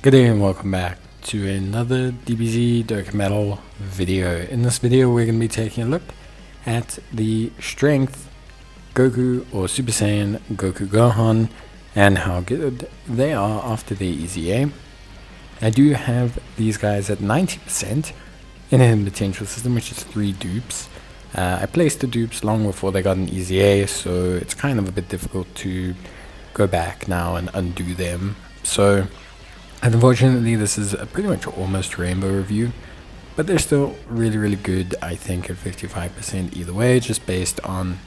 Good day and welcome back to another DBZ Dokkan video. In this video we're going to be taking a look at the strength Goku or Super Saiyan Goku Gohan and how good they are after their EZA. I do have these guys at 90% in a potential system, which is 3 dupes. I placed the dupes long before they got an EZA, so it's kind of a bit difficult to go back now and undo them. So unfortunately, this is a pretty much almost rainbow review, but they're still really good, I think, at 55% either way, just based on,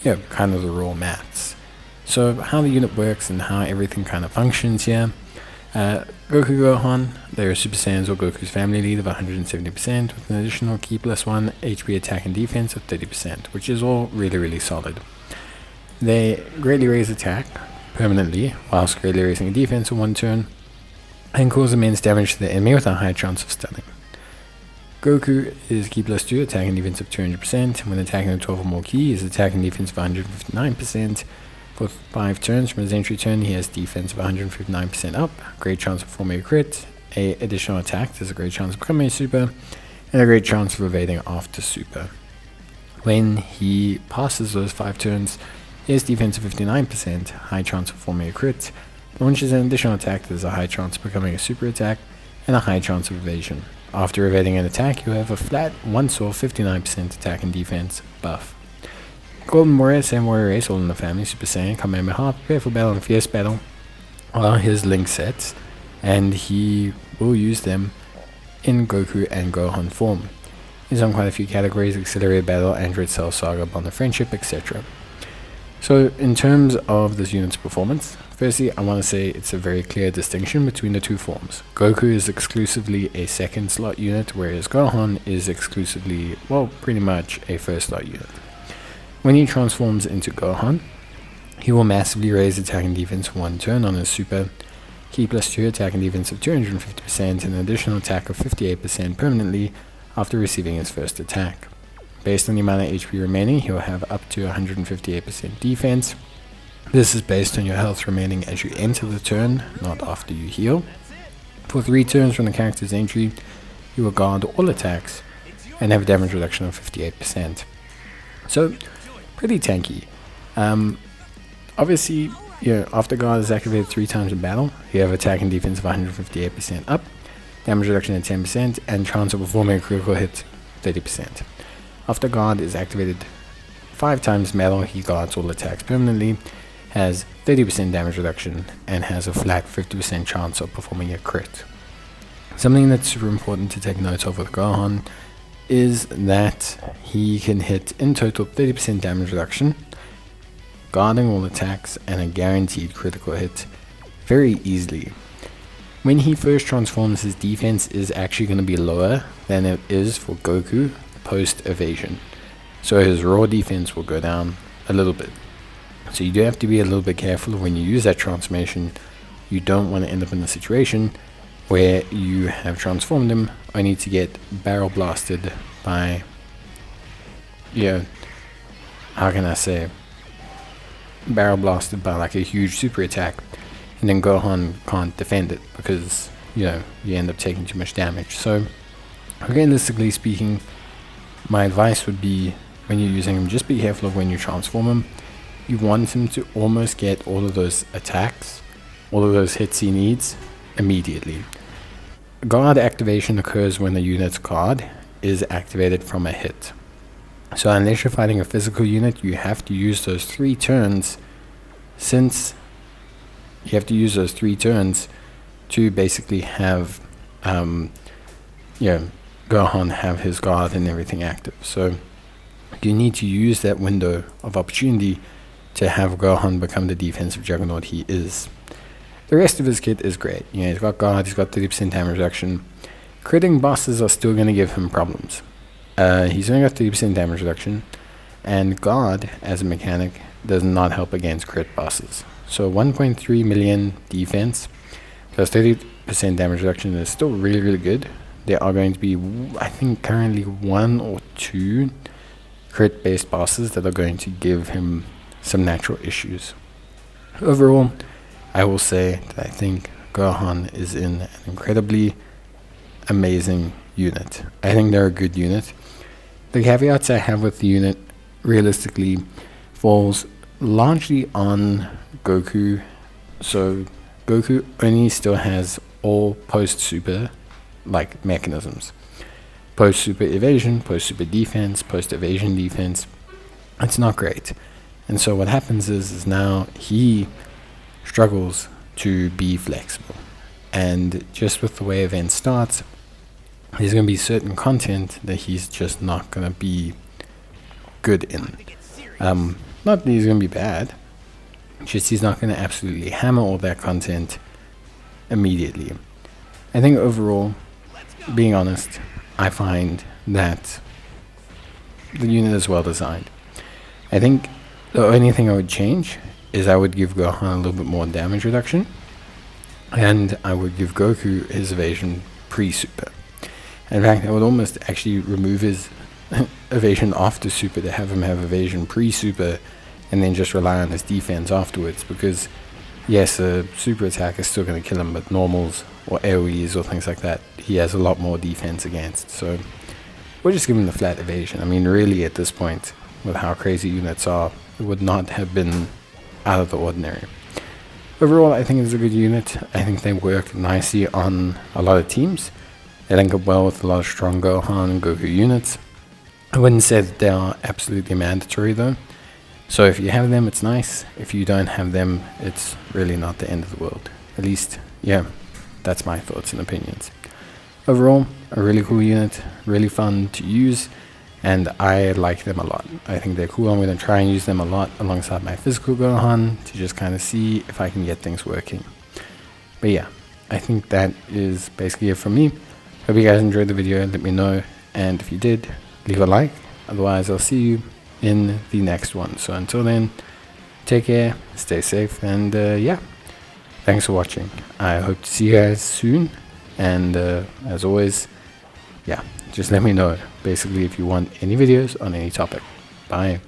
kind of the raw maths. So how the unit works and how everything kind of functions here. Goku Gohan, they're Super Saiyans or Goku's family lead of 170% with an additional key +1 HP attack and defense of 30%, which is all really solid. They greatly raise attack permanently, whilst greatly raising a defense in 1 turn, and cause immense damage to the enemy with a high chance of stunning. Goku is key +2, attack and defense of 200%. When attacking a 12 or more key, his attack and defense of 159%. For 5 turns from his entry turn, he has defense of 159% up, great chance of forming a crit, a additional attack, there's a great chance of becoming a super, and a great chance of evading after super. When he passes those 5 turns, he has defense of 59%, high chance of forming a crit, launches an additional attack, there's a high chance of becoming a super attack, and a high chance of evasion. After evading an attack, you have a flat once-off 59% attack and defense buff. Golden Warrior, same warrior race, all in the family, Super Saiyan, Kamehameha, prepare for battle and fierce battle are his link sets, and he will use them in Goku and Gohan form. He's on quite a few categories: Accelerated Battle, Android Cell Saga, Bond of Friendship, etc. So in terms of this unit's performance, firstly I want to say it's a very clear distinction between the 2 forms. Goku is exclusively a 2nd slot unit, whereas Gohan is exclusively, well, pretty much a 1st slot unit. When he transforms into Gohan, he will massively raise attack and defense 1 turn on his super, key +2 attack and defense of 250% and an additional attack of 58% permanently after receiving his first attack. Based on the amount of HP remaining, he will have up to 158% defense. This is based on your health remaining as you enter the turn, not after you heal. For 3 turns from the character's entry, he will guard all attacks and have a damage reduction of 58%. So, pretty tanky. Obviously, after guard is activated 3 times in battle, you have attack and defense of 158% up, damage reduction at 10%, and chance of performing a critical hit 30%. After guard is activated 5 times in battle, he guards all attacks permanently, has 30% damage reduction, and has a flat 50% chance of performing a crit. Something that's super important to take note of with Gohan is that he can hit in total 30% damage reduction, guarding all attacks, and a guaranteed critical hit very easily. When he first transforms, his defense is actually going to be lower than it is for Goku post evasion, so his raw defense will go down a little bit. So you do have to be a little bit careful when you use that transformation. You don't want to end up in a situation where you have transformed him only to get barrel blasted by, how can I say, barrel blasted by like a huge super attack, and then Gohan can't defend it because, you end up taking too much damage. So realistically speaking, my advice would be, when you're using him, just be careful of when you transform him. You want him to almost get all of those attacks, all of those hits he needs immediately. Guard activation occurs when the unit's guard is activated from a hit. So unless you're fighting a physical unit, you have to use those 3 turns, since you have to use those 3 turns to basically have Gohan have his guard and everything active. So you need to use that window of opportunity to have Gohan become the defensive juggernaut he is. The rest of his kit is great. He's got guard, he's got 30% damage reduction. Critting bosses are still going to give him problems. He's only got 30% damage reduction, and guard as a mechanic does not help against crit bosses. So 1.3 million defense plus 30% damage reduction is still really good. There are going to be, I think, currently 1 or 2 crit based bosses that are going to give him some natural issues. Overall, I will say that I think Gohan is in an incredibly amazing unit. I think they're a good unit. The caveats I have with the unit realistically falls largely on Goku. So Goku only still has all post-super like mechanisms. Post-super evasion, post-super defense, post-evasion defense. It's not great. And so what happens is now he struggles to be flexible. And just with the way events starts, there's going to be certain content that he's just not going to be good in. Not that he's going to be bad, just he's not going to absolutely hammer all that content immediately. I think overall, being honest, I find that the unit is well designed. I think the only thing I would change is I would give Gohan a little bit more damage reduction, and I would give Goku his evasion pre-super. In fact, I would almost actually remove his evasion after super to have him have evasion pre-super and then just rely on his defense afterwards, because yes, a super attack is still going to kill him, but normals or AoEs or things like that, he has a lot more defense against. So we'll just give him the flat evasion. I mean, really at this point, with how crazy units are, it would not have been out of the ordinary. Overall, I think it's a good unit. I think they work nicely on a lot of teams. They link up well with a lot of strong Gohan and Goku units. I wouldn't say that they are absolutely mandatory though. So if you have them, it's nice. If you don't have them, it's really not the end of the world. At least, yeah, that's my thoughts and opinions. Overall, a really cool unit, really fun to use, and I like them a lot. I think they're cool. I'm going to try and use them a lot alongside my physical Gohan to just kind of see if I can get things working. But yeah, I think that is basically it from me. Hope you guys enjoyed the video. Let me know, and if you did, leave a like. Otherwise, I'll see you in the next one. So until then, take care, stay safe, and yeah, thanks for watching. I hope to see you guys soon, and as always, yeah, just let me know basically if you want any videos on any topic. Bye.